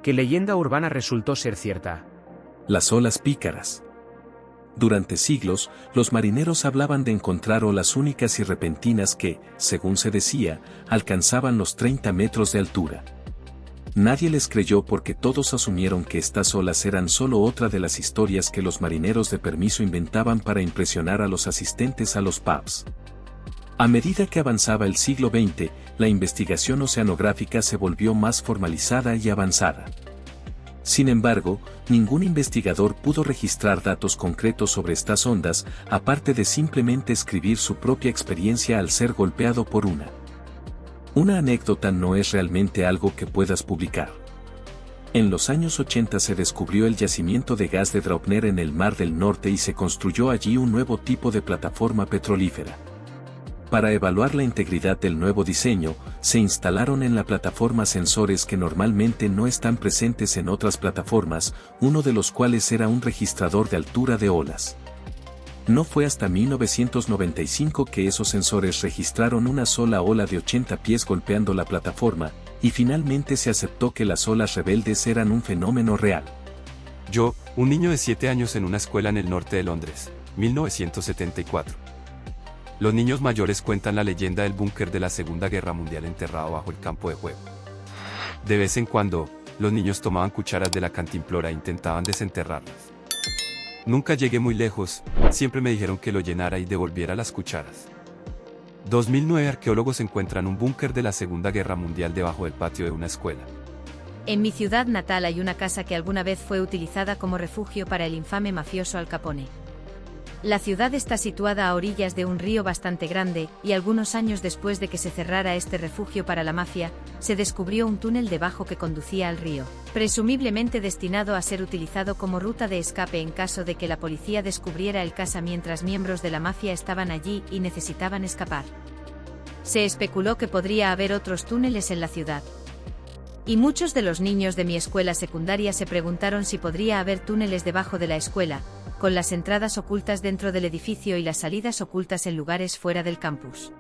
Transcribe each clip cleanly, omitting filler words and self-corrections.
¿Qué leyenda urbana resultó ser cierta? Las olas pícaras. Durante siglos, los marineros hablaban de encontrar olas únicas y repentinas que, según se decía, alcanzaban los 30 metros de altura. Nadie les creyó porque todos asumieron que estas olas eran solo otra de las historias que los marineros de permiso inventaban para impresionar a los asistentes a los pubs. A medida que avanzaba el siglo XX, la investigación oceanográfica se volvió más formalizada y avanzada. Sin embargo, ningún investigador pudo registrar datos concretos sobre estas ondas, aparte de simplemente escribir su propia experiencia al ser golpeado por una. Una anécdota no es realmente algo que puedas publicar. En los años 80 se descubrió el yacimiento de gas de Draupner en el Mar del Norte y se construyó allí un nuevo tipo de plataforma petrolífera. Para evaluar la integridad del nuevo diseño, se instalaron en la plataforma sensores que normalmente no están presentes en otras plataformas, uno de los cuales era un registrador de altura de olas. No fue hasta 1995 que esos sensores registraron una sola ola de 80 pies golpeando la plataforma, y finalmente se aceptó que las olas rebeldes eran un fenómeno real. Yo, un niño de 7 años en una escuela en el norte de Londres, 1974. Los niños mayores cuentan la leyenda del búnker de la Segunda Guerra Mundial enterrado bajo el campo de juego. De vez en cuando, los niños tomaban cucharas de la cantimplora e intentaban desenterrarlas. Nunca llegué muy lejos, siempre me dijeron que lo llenara y devolviera las cucharas. 2009 arqueólogos encuentran un búnker de la Segunda Guerra Mundial debajo del patio de una escuela. En mi ciudad natal hay una casa que alguna vez fue utilizada como refugio para el infame mafioso Al Capone. La ciudad está situada a orillas de un río bastante grande, y algunos años después de que se cerrara este refugio para la mafia, se descubrió un túnel debajo que conducía al río, presumiblemente destinado a ser utilizado como ruta de escape en caso de que la policía descubriera el caso mientras miembros de la mafia estaban allí y necesitaban escapar. Se especuló que podría haber otros túneles en la ciudad. Y muchos de los niños de mi escuela secundaria se preguntaron si podría haber túneles debajo de la escuela, con las entradas ocultas dentro del edificio y las salidas ocultas en lugares fuera del campus.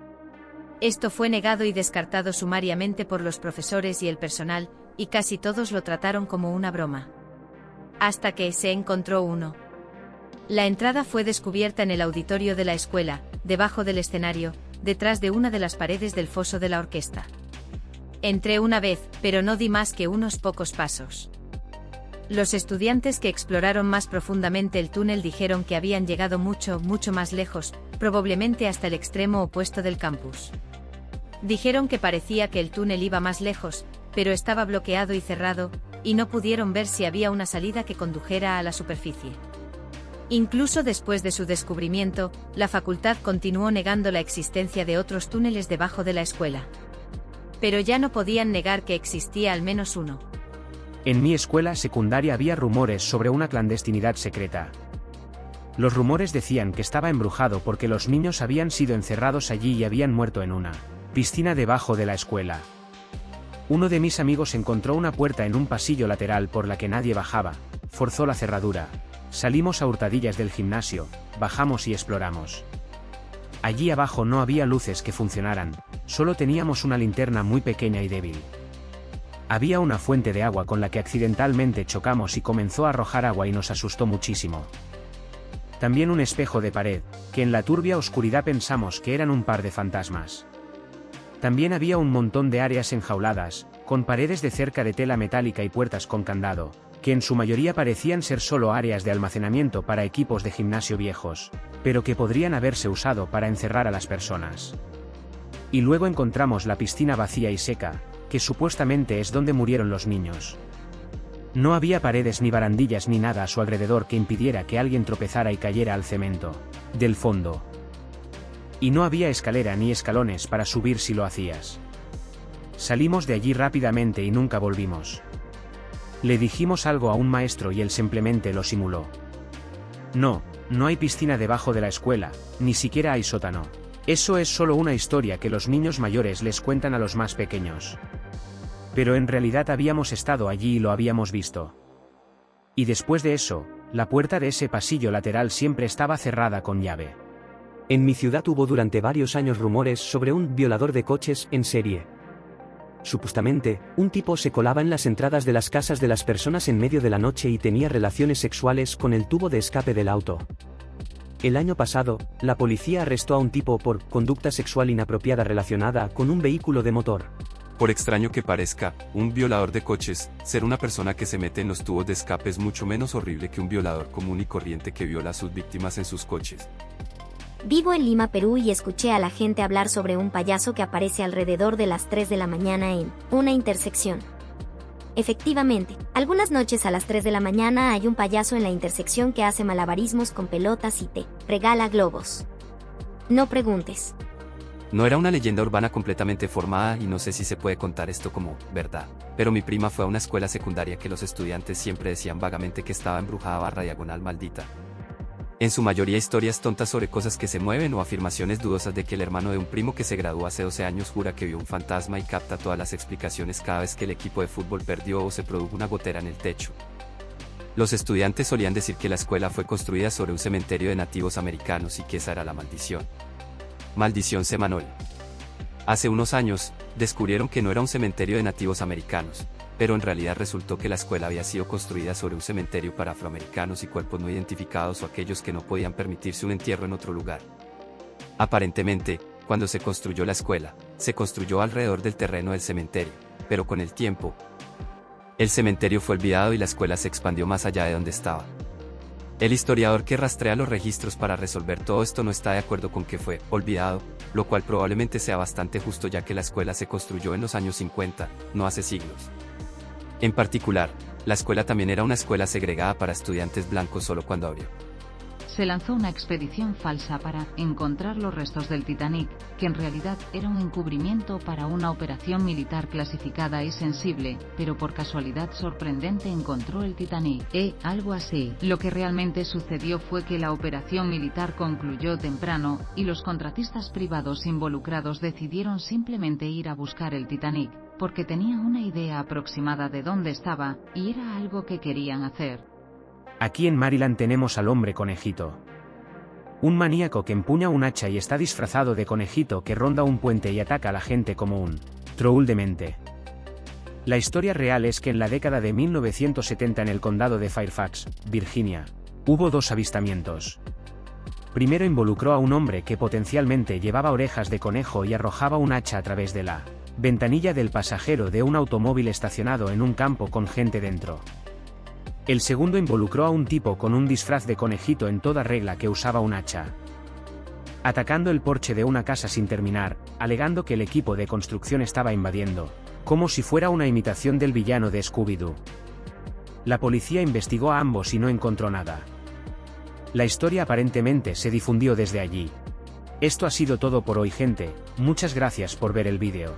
Esto fue negado y descartado sumariamente por los profesores y el personal, y casi todos lo trataron como una broma. Hasta que se encontró uno. La entrada fue descubierta en el auditorio de la escuela, debajo del escenario, detrás de una de las paredes del foso de la orquesta. Entré una vez, pero no di más que unos pocos pasos. Los estudiantes que exploraron más profundamente el túnel dijeron que habían llegado mucho más lejos, probablemente hasta el extremo opuesto del campus. Dijeron que parecía que el túnel iba más lejos, pero estaba bloqueado y cerrado, y no pudieron ver si había una salida que condujera a la superficie. Incluso después de su descubrimiento, la facultad continuó negando la existencia de otros túneles debajo de la escuela. Pero ya no podían negar que existía al menos uno. En mi escuela secundaria había rumores sobre una clandestinidad secreta. Los rumores decían que estaba embrujado porque los niños habían sido encerrados allí y habían muerto en una piscina debajo de la escuela. Uno de mis amigos encontró una puerta en un pasillo lateral por la que nadie bajaba, forzó la cerradura. Salimos a hurtadillas del gimnasio, bajamos y exploramos. Allí abajo no había luces que funcionaran, solo teníamos una linterna muy pequeña y débil. Había una fuente de agua con la que accidentalmente chocamos y comenzó a arrojar agua y nos asustó muchísimo. También un espejo de pared, que en la turbia oscuridad pensamos que eran un par de fantasmas. También había un montón de áreas enjauladas, con paredes de cerca de tela metálica y puertas con candado, que en su mayoría parecían ser solo áreas de almacenamiento para equipos de gimnasio viejos, pero que podrían haberse usado para encerrar a las personas. Y luego encontramos la piscina vacía y seca, que supuestamente es donde murieron los niños. No había paredes ni barandillas ni nada a su alrededor que impidiera que alguien tropezara y cayera al cemento del fondo. Y no había escalera ni escalones para subir si lo hacías. Salimos de allí rápidamente y nunca volvimos. Le dijimos algo a un maestro y él simplemente lo simuló. No hay piscina debajo de la escuela, ni siquiera hay sótano. Eso es solo una historia que los niños mayores les cuentan a los más pequeños. Pero en realidad habíamos estado allí y lo habíamos visto. Y después de eso, la puerta de ese pasillo lateral siempre estaba cerrada con llave. En mi ciudad hubo durante varios años rumores sobre un violador de coches en serie. Supuestamente, un tipo se colaba en las entradas de las casas de las personas en medio de la noche y tenía relaciones sexuales con el tubo de escape del auto. El año pasado, la policía arrestó a un tipo por conducta sexual inapropiada relacionada con un vehículo de motor. Por extraño que parezca, un violador de coches, ser una persona que se mete en los tubos de escape es mucho menos horrible que un violador común y corriente que viola a sus víctimas en sus coches. Vivo en Lima, Perú y escuché a la gente hablar sobre un payaso que aparece alrededor de las 3 de la mañana en una intersección. Efectivamente, algunas noches a las 3 de la mañana hay un payaso en la intersección que hace malabarismos con pelotas y te regala globos. No preguntes. No era una leyenda urbana completamente formada y no sé si se puede contar esto como verdad, pero mi prima fue a una escuela secundaria que los estudiantes siempre decían vagamente que estaba embrujada / diagonal maldita. En su mayoría historias tontas sobre cosas que se mueven o afirmaciones dudosas de que el hermano de un primo que se graduó hace 12 años jura que vio un fantasma y capta todas las explicaciones cada vez que el equipo de fútbol perdió o se produjo una gotera en el techo. Los estudiantes solían decir que la escuela fue construida sobre un cementerio de nativos americanos y que esa era la maldición. Maldición Semanol. Hace unos años, descubrieron que no era un cementerio de nativos americanos, pero en realidad resultó que la escuela había sido construida sobre un cementerio para afroamericanos y cuerpos no identificados o aquellos que no podían permitirse un entierro en otro lugar. Aparentemente, cuando se construyó la escuela, se construyó alrededor del terreno del cementerio, pero con el tiempo, el cementerio fue olvidado y la escuela se expandió más allá de donde estaba. El historiador que rastrea los registros para resolver todo esto no está de acuerdo con que fue olvidado, lo cual probablemente sea bastante justo ya que la escuela se construyó en los años 50, no hace siglos. En particular, la escuela también era una escuela segregada para estudiantes blancos solo cuando abrió. Se lanzó una expedición falsa para encontrar los restos del Titanic, que en realidad era un encubrimiento para una operación militar clasificada y sensible, pero por casualidad sorprendente encontró el Titanic. Algo así. Lo que realmente sucedió fue que la operación militar concluyó temprano, y los contratistas privados involucrados decidieron simplemente ir a buscar el Titanic, porque tenían una idea aproximada de dónde estaba, y era algo que querían hacer. Aquí en Maryland tenemos al hombre conejito. Un maníaco que empuña un hacha y está disfrazado de conejito que ronda un puente y ataca a la gente como un troll demente. La historia real es que en la década de 1970 en el condado de Fairfax, Virginia, hubo 2 avistamientos. Primero involucró a un hombre que potencialmente llevaba orejas de conejo y arrojaba un hacha a través de la ventanilla del pasajero de un automóvil estacionado en un campo con gente dentro. El segundo involucró a un tipo con un disfraz de conejito en toda regla que usaba un hacha, atacando el porche de una casa sin terminar, alegando que el equipo de construcción estaba invadiendo, como si fuera una imitación del villano de Scooby-Doo. La policía investigó a ambos y no encontró nada. La historia aparentemente se difundió desde allí. Esto ha sido todo por hoy, gente, muchas gracias por ver el vídeo.